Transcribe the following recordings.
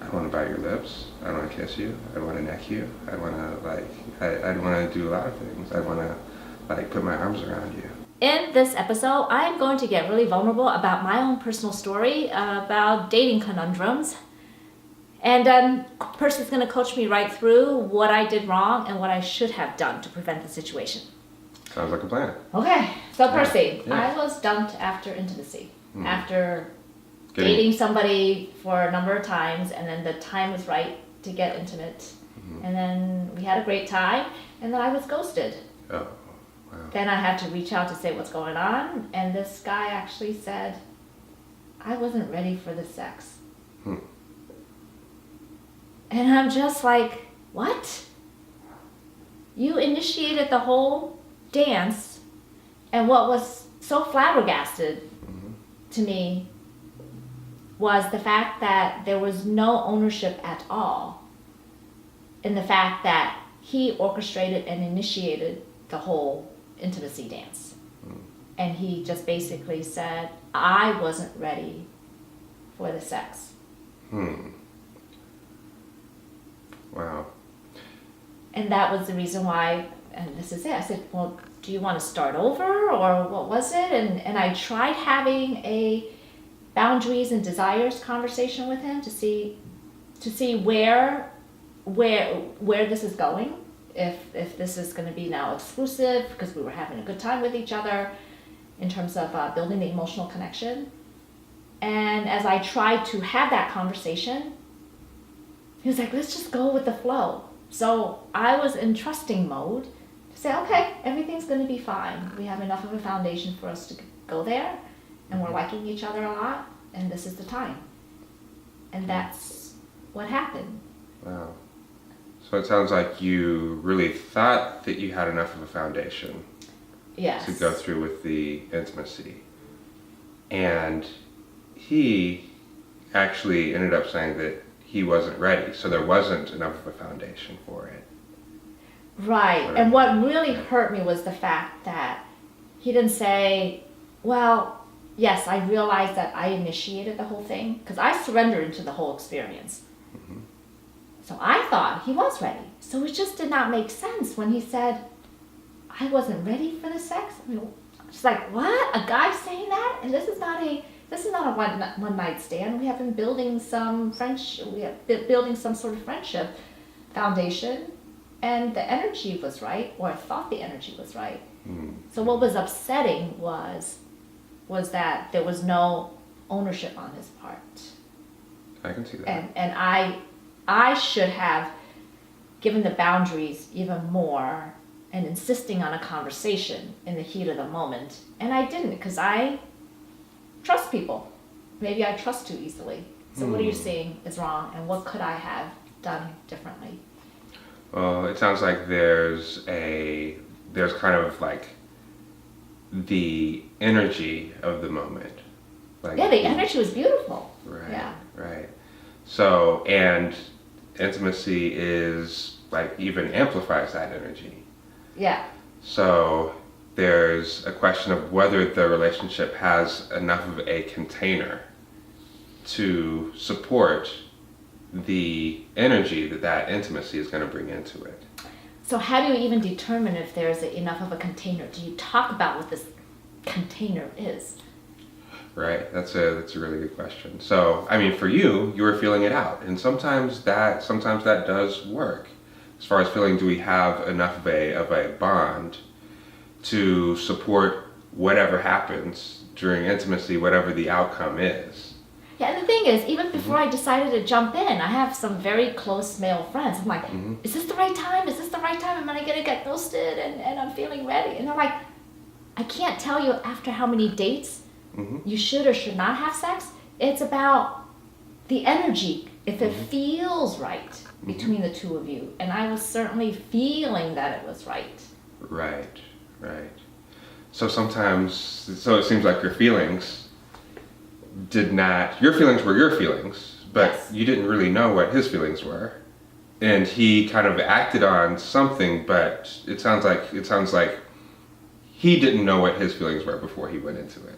I want to bite your lips. I want to kiss you. I want to neck you. I want to I'd want to do a lot of things. I want to put my arms around you. In this episode, I'm going to get really vulnerable about my own personal story about dating conundrums. And Percy's going to coach me right through what I did wrong and what I should have done to prevent the situation. Sounds like a plan. Okay, so Percy, Yeah. I was dumped after intimacy. After dating somebody for a number of times, and then the time was right to get intimate. And then we had a great time, and then I was ghosted. Oh, wow. Then I had to reach out to say what's going on, and this guy actually said, I wasn't ready for the sex. And I'm just like, what? You initiated the whole dance, and what was so flabbergasted to me was the fact that there was no ownership at all in the fact that he orchestrated and initiated the whole intimacy dance. And he just basically said, I wasn't ready for the sex. Wow. And that was the reason why, and this is it, I said, well, do you want to start over, or what was it? And I tried having a boundaries and desires conversation with him to see where this is going, if this is going to be now exclusive, because we were having a good time with each other in terms of building the emotional connection. And as I tried to have that conversation, he was like, let's just go with the flow. So I was in trusting mode to say, okay, everything's going to be fine. We have enough of a foundation for us to go there, and we're liking each other a lot, and this is the time. And that's what happened. Wow. So it sounds like you really thought that you had enough of a foundation Yes. to go through with the intimacy. And he actually ended up saying that he wasn't ready, so there wasn't enough of a foundation for it. Right. And what really hurt me was the fact that he didn't say, well, yes, I realized that I initiated the whole thing, because I surrendered into the whole experience. So I thought he was ready. So it just did not make sense when he said, I wasn't ready for the sex. I mean, it's like, what? A guy saying that? And this is not a one night stand. We have been building some building some sort of friendship foundation, and the energy was right, or I thought the energy was right. So what was upsetting was that there was no ownership on his part. I can see that. And I should have given the boundaries even more and insisting on a conversation in the heat of the moment. And I didn't, because I trust people. Maybe I trust too easily. So what are you saying is wrong, and what could I have done differently? Well, it sounds like there's kind of like the energy of the moment. Like, Yeah, the energy was beautiful. Right. Yeah. Right. So, and intimacy is like even amplifies that energy. Yeah. So there's a question of whether the relationship has enough of a container to support the energy that intimacy is going to bring into it. So how do you even determine if there's enough of a container? Do you talk about what this container is? Right, that's a really good question. So, I mean, for you were feeling it out, and sometimes that does work. As far as feeling, do we have enough of a bond to support whatever happens during intimacy, whatever the outcome is? Yeah, and the thing is, even before I decided to jump in, I have some very close male friends. I'm like, is this the right time? Is this the right time? Am I gonna get ghosted? And I'm feeling ready. And they're like, I can't tell you after how many dates you should or should not have sex. It's about the energy, if it feels right between the two of you. And I was certainly feeling that it was right. Right. So it seems like your feelings were your feelings, but Yes. you didn't really know what his feelings were. And he kind of acted on something, but it sounds like he didn't know what his feelings were before he went into it.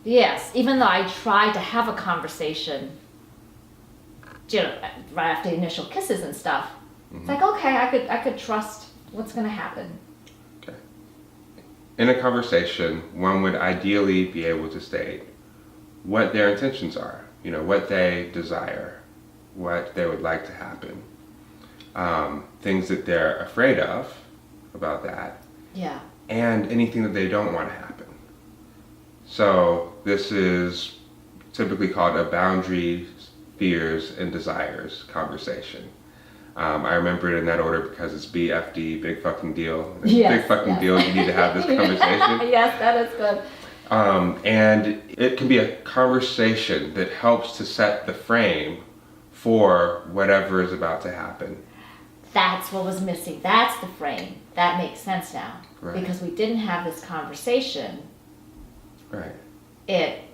Yes, even though I tried to have a conversation right after the initial kisses and stuff. It's like, okay, I could trust what's going to happen. Okay. In a conversation, one would ideally be able to state what their intentions are, what they desire, what they would like to happen, things that they're afraid of about that, Yeah. and anything that they don't want to happen. So this is typically called a boundaries, fears, and desires conversation. I remember it in that order because it's BFD, big fucking deal. Yes, Big fucking deal, you need to have this conversation. Yes, that is good. And it can be a conversation that helps to set the frame for whatever is about to happen. That's what was missing. That's the frame. That makes sense now. Right. Because we didn't have this conversation, Right.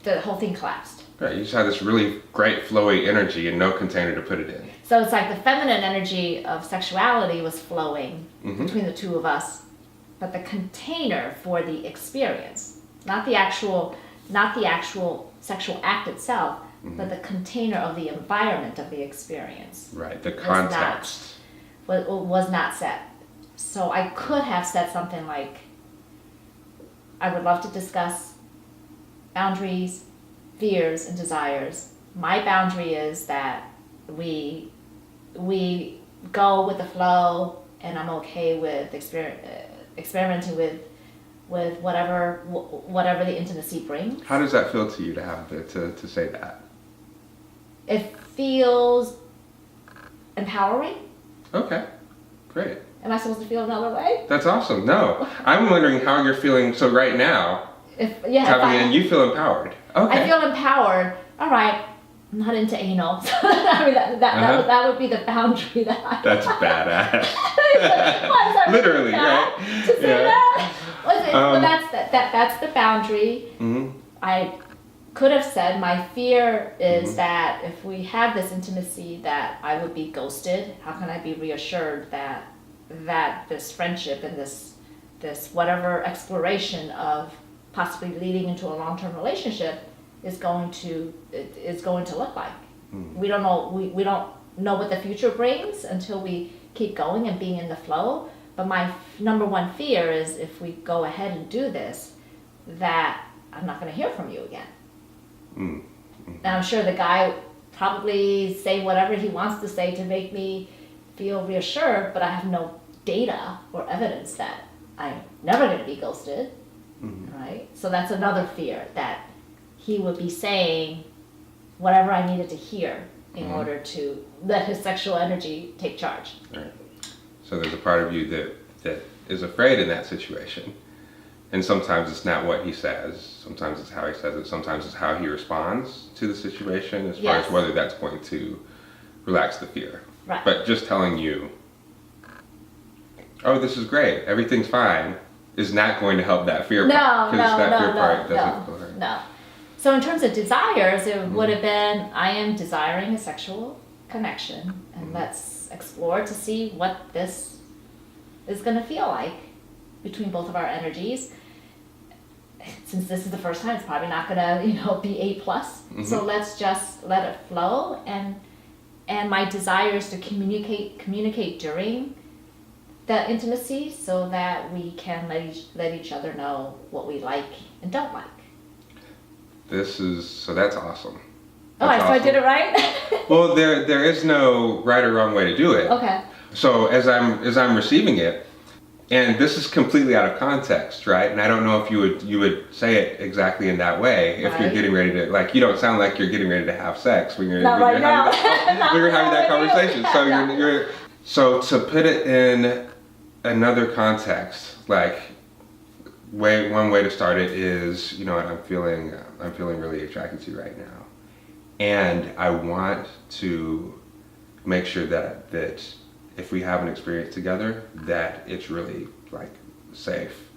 the whole thing collapsed. Right. You just had this really great flowy energy and no container to put it in. So it's like the feminine energy of sexuality was flowing Mhm. between the two of us, but the container for the experience, not the actual sexual act itself, but the container of the environment of the experience Right. The context. was not set. So I could have said something like, I would love to discuss boundaries, fears, and desires. My boundary is that we go with the flow, and I'm okay with experimenting with whatever the intimacy brings. How does that feel to you to have to say that? It feels empowering. Okay. Great. Am I supposed to feel another way? That's awesome. No. I'm wondering how you're feeling so right now. And you feel empowered. Okay. I feel empowered. All right, I'm not into anal. I mean, that would be the boundary that That's badass. I'm sorry, Literally, that, right? to say Yeah. that. Well, that's the boundary. Mm-hmm. I could have said my fear is that if we have this intimacy, that I would be ghosted. How can I be reassured that this friendship and this whatever exploration of possibly leading into a long-term relationship is going to look like? We don't know. We don't know what the future brings until we keep going and being in the flow. But my number one fear is if we go ahead and do this, that I'm not going to hear from you again. And I'm sure the guy probably say whatever he wants to say to make me feel reassured, but I have no data or evidence that I'm never going to be ghosted, right? So that's another fear, that he would be saying whatever I needed to hear in order to let his sexual energy take charge. Right. So there's a part of you that is afraid in that situation. And sometimes it's not what he says, sometimes it's how he says it, sometimes it's how he responds to the situation as far as whether that's going to relax the fear. Right. But just telling you, oh, this is great, everything's fine, is not going to help that fear part. No. So in terms of desires, it would have been, I am desiring a sexual connection, and let's explore to see what this is going to feel like between both of our energies. Since this is the first time, it's probably not going to, be A+. So let's just let it flow, and my desire is to communicate during the intimacy so that we can let each other know what we like and don't like. That's awesome. So I did it right? Well, there is no right or wrong way to do it. Okay. So as I'm receiving it, and this is completely out of context, right? And I don't know if you would say it exactly in that way if you're getting ready to, you don't sound like you're getting ready to have sex when you're having that conversation. So so to put it in another context, one way to start it is, I'm feeling really attracted to you right now, and I want to make sure that if we have an experience together, that it's really safe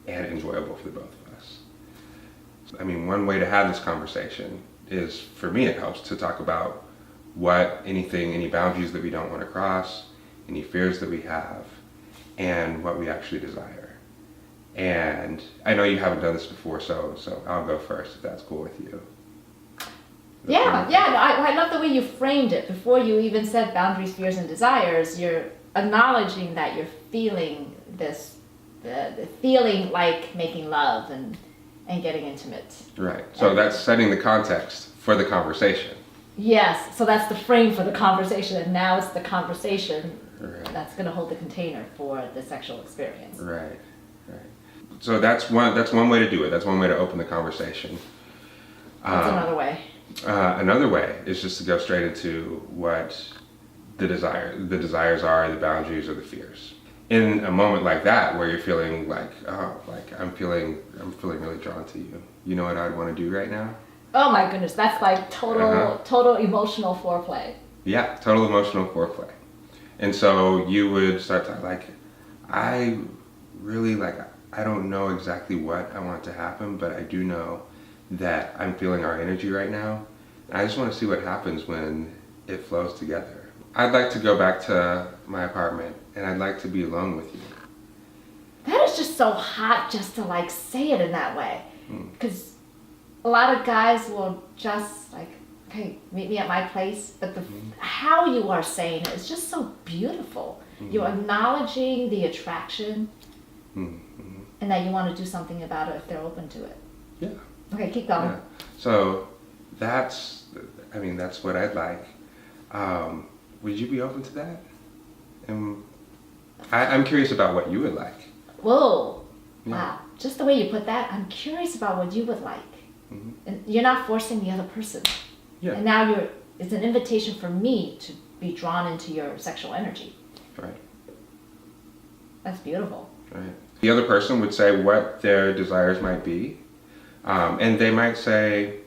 and enjoyable for the both of us. I mean, one way to have this conversation is, for me, it helps to talk about any boundaries that we don't want to cross, any fears that we have, and what we actually desire. And I know you haven't done this before, so I'll go first if that's cool with you. Yeah, yeah. No, I love the way you framed it. Before you even said boundaries, fears, and desires, you're acknowledging that you're feeling this, the feeling like making love and getting intimate. Right. So that's setting the context for the conversation. Yes. So that's the frame for the conversation, and now it's the conversation Right. that's going to hold the container for the sexual experience. Right. Right. So that's one way to do it. That's one way to open the conversation. That's another way. Another way is just to go straight into what the desires are, the boundaries, or the fears. In a moment like that, where you're feeling like, oh, like I'm feeling really drawn to you. You know what I'd want to do right now? Oh my goodness, that's like total emotional foreplay. Yeah, total emotional foreplay. And so you would start to like, I really like, I don't know exactly what I want to happen, but I do know that I'm feeling our energy right now. And I just want to see what happens when it flows together. I'd like to go back to my apartment and I'd like to be alone with you. That is just so hot just to like say it in that way. Because a lot of guys will just like, okay, meet me at my place. But how you are saying it is just so beautiful. You're acknowledging the attraction and that you want to do something about it if they're open to it. Yeah. Okay, keep going. Yeah. So that's what I'd like. Would you be open to that? And I'm curious about what you would like. Whoa. Yeah. Wow. Just the way you put that, I'm curious about what you would like. And you're not forcing the other person. Yeah. And now it's an invitation for me to be drawn into your sexual energy. Right. That's beautiful. Right. The other person would say what their desires might be. And they might say,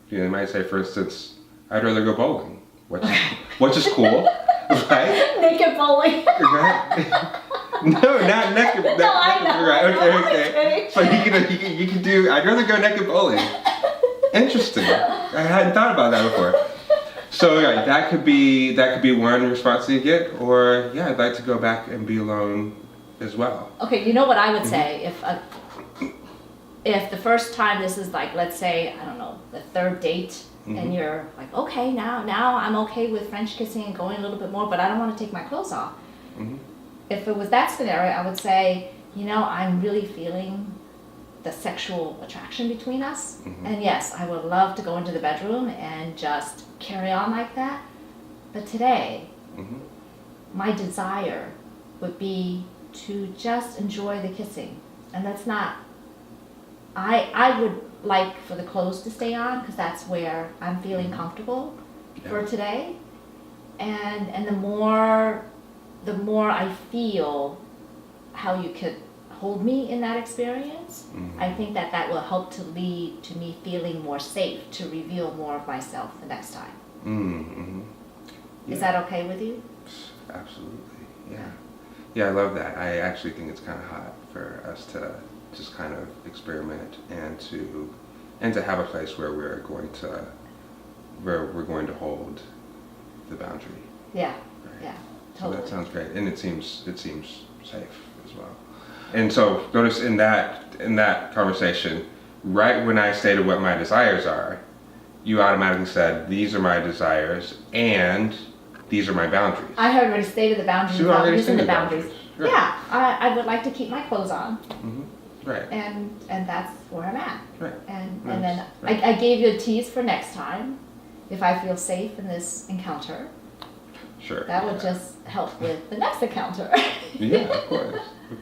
for instance, I'd rather go bowling, which is cool, right? Naked bowling. Right? No, not naked. No, I know. Right, okay. So you can do, I'd rather go naked bowling. Interesting. I hadn't thought about that before. So yeah, that could be one response that you get, or yeah, I'd like to go back and be alone as well. Okay, you know what I would say if the first time this is like, let's say, I don't know, the third date, and you're like, okay, now I'm okay with French kissing and going a little bit more, but I don't want to take my clothes off. If it was that scenario, I would say, I'm really feeling the sexual attraction between us. And yes, I would love to go into the bedroom and just carry on like that. But today, my desire would be to just enjoy the kissing. And that's not, I would like for the clothes to stay on because that's where I'm feeling comfortable for today. And the more I feel how you could hold me in that experience, I think that will help to lead to me feeling more safe to reveal more of myself the next time. Is that okay with you? Absolutely, yeah. Yeah, I love that. I actually think it's kind of hot for us to just kind of experiment and to have a place where we're going to hold the boundary. Yeah, right? yeah, So totally. that sounds great, and it seems safe as well. And so notice in that conversation, right when I stated what my desires are, you automatically said these are my desires and these are my boundaries. I had already stated the boundaries So you without already using the stated boundaries. Right. Yeah, I would like to keep my clothes on, Right. and that's where I'm at. Right. And Nice. then Right. I gave you a tease for next time, if I feel safe in this encounter. Sure. That would just help with the next encounter. Yeah, of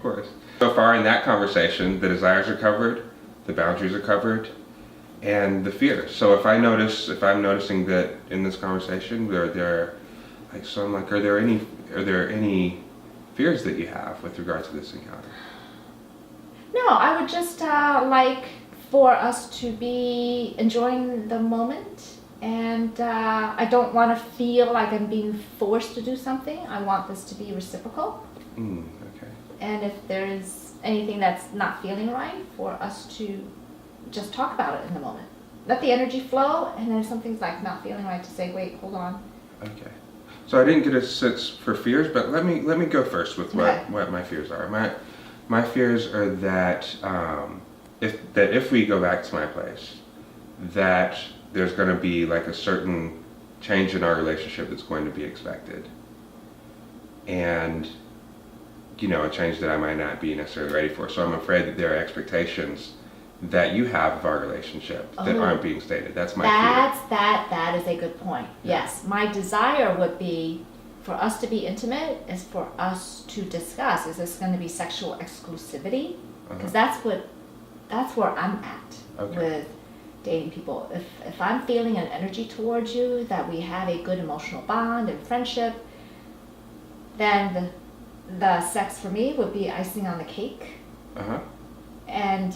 course. So far in that conversation, the desires are covered, the boundaries are covered, and the fears. So if I'm noticing that in this conversation, are there any fears that you have with regard to this encounter? No, I would just like for us to be enjoying the moment, and I don't want to feel like I'm being forced to do something. I want this to be reciprocal. Okay. And if there's anything that's not feeling right, for us to just talk about it in the moment. Let the energy flow, and then if something's like not feeling right, to say, wait, hold on. Okay. So I didn't get a sense for fears, but let me go first with Okay. what my fears are. My fears are that if we go back to my place, that there's going to be like a certain change in our relationship that's going to be expected. And, a change that I might not be necessarily ready for. So I'm afraid that there are expectations that you have of our relationship that aren't being stated. That's my fear. That is a good point. Yeah. Yes, my desire would be for us to be intimate, is for us to discuss, is this going to be sexual exclusivity? Because that's where I'm at with dating people. If I'm feeling an energy towards you, that we have a good emotional bond and friendship, then the sex for me would be icing on the cake. And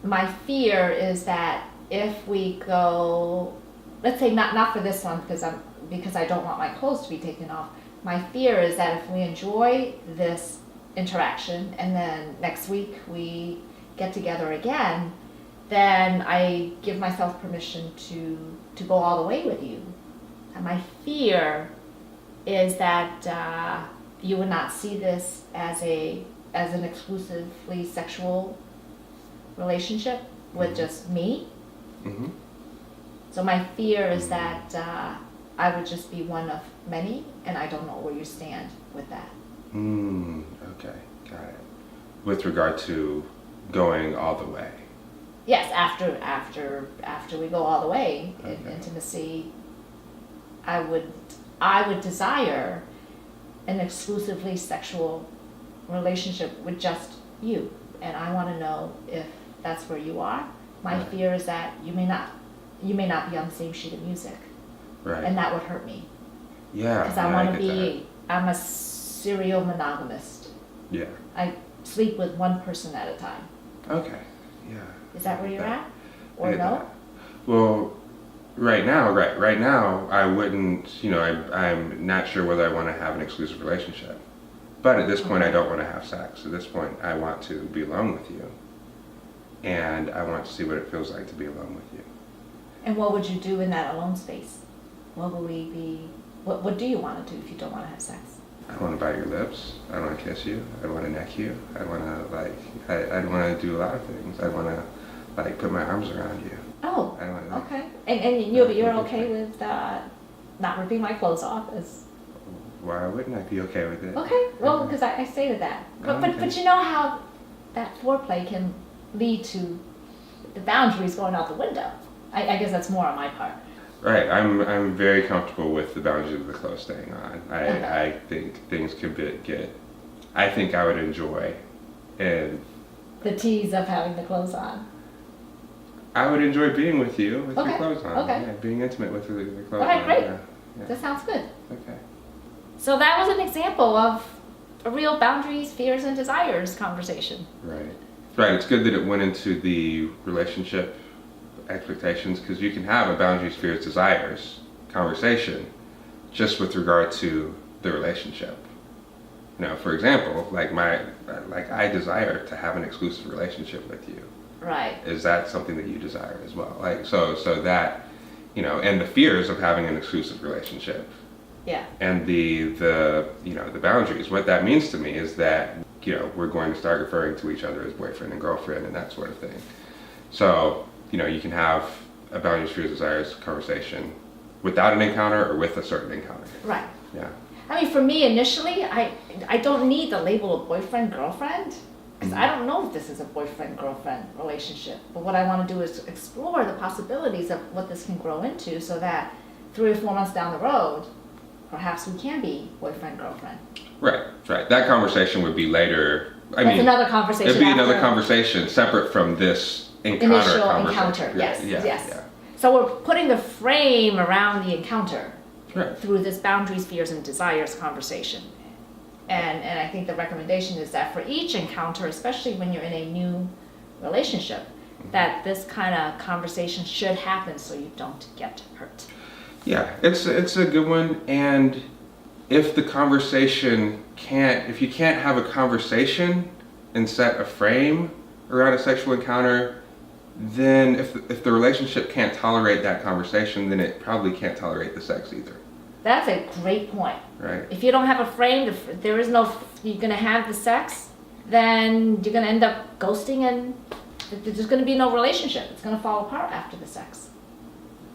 my fear is that if we go, let's say not for this one because I don't want my clothes to be taken off. My fear is that if we enjoy this interaction and then next week we get together again, then I give myself permission to go all the way with you. And my fear is that you would not see this as an exclusively sexual relationship with just me. So my fear is that I would just be one of many, and I don't know where you stand with that. Okay, got it. With regard to going all the way. Yes, after we go all the way in intimacy, I would desire an exclusively sexual relationship with just you, and I want to know if that's where you are. My fear is that you may not be on the same sheet of music, and that would hurt me. Yeah, because I want to be. I'm a serial monogamist. Yeah. I sleep with one person at a time. Okay. Yeah. Is that where you're at, or no? That. Well, right now, I wouldn't. I'm not sure whether I want to have an exclusive relationship. But at this point, I don't want to have sex. At this point, I want to be alone with you. And I want to see what it feels like to be alone with you. And what would you do in that alone space? What do you want to do if you don't want to have sex? I want to bite your lips. I want to kiss you. I want to neck you. I want to I want to do a lot of things. I want to put my arms around you. Oh, okay. And you're okay with not ripping my clothes off? Why wouldn't I be okay with it? Okay, well, because I stated that. But you know how that foreplay can lead to the boundaries going out the window. I guess that's more on my part. Right, I'm very comfortable with the boundaries of the clothes staying on. I think things can get. I think I would enjoy, and the tease of having the clothes on. I would enjoy being with you with your Okay, clothes on. okay. Yeah, being intimate with the clothes on. All right, great. Yeah. That sounds good. Okay. So that was an example of a real boundaries, fears, and desires conversation. Right. Right. It's good that it went into the relationship expectations, because you can have a boundaries, fears, desires conversation just with regard to the relationship. For example, I desire to have an exclusive relationship with you. Right. Is that something that you desire as well? So that, and the fears of having an exclusive relationship. Yeah. And the boundaries. What that means to me is that, we're going to start referring to each other as boyfriend and girlfriend and that sort of thing. So, you can have a boundaries, fears, desires conversation without an encounter or with a certain encounter. Right. Yeah. I mean, for me initially, I don't need the label of boyfriend, girlfriend, because I don't know if this is a boyfriend-girlfriend relationship. But what I want to do is explore the possibilities of what this can grow into, so that 3 or 4 months down the road, perhaps we can be boyfriend, girlfriend. Right. That conversation would be later. That's another conversation. It'd be another conversation separate from this initial encounter. Yes. Yeah. So we're putting the frame around the encounter through this boundaries, fears, and desires conversation. And I think the recommendation is that for each encounter, especially when you're in a new relationship, that this kind of conversation should happen so you don't get hurt. Yeah, it's a good one. And if the conversation if you can't have a conversation and set a frame around a sexual encounter, then if the relationship can't tolerate that conversation, then it probably can't tolerate the sex either. That's a great point. Right. If you don't have a frame, if you're going to have the sex, then you're going to end up ghosting, and there's going to be no relationship. It's going to fall apart after the sex.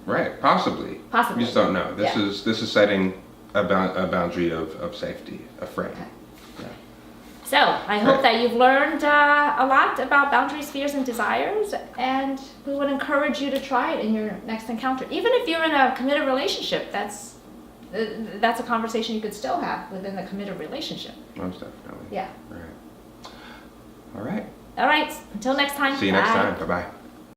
Right, possibly. Possibly. You just don't know. This Yeah. is setting a boundary of safety, a frame. Okay. Yeah. So I hope that you've learned a lot about boundaries, fears, and desires, and we would encourage you to try it in your next encounter. Even if you're in a committed relationship, that's a conversation you could still have within the committed relationship. Most definitely. Yeah. Right. All right. All right. Until next time. See you next Bye. time. Bye bye.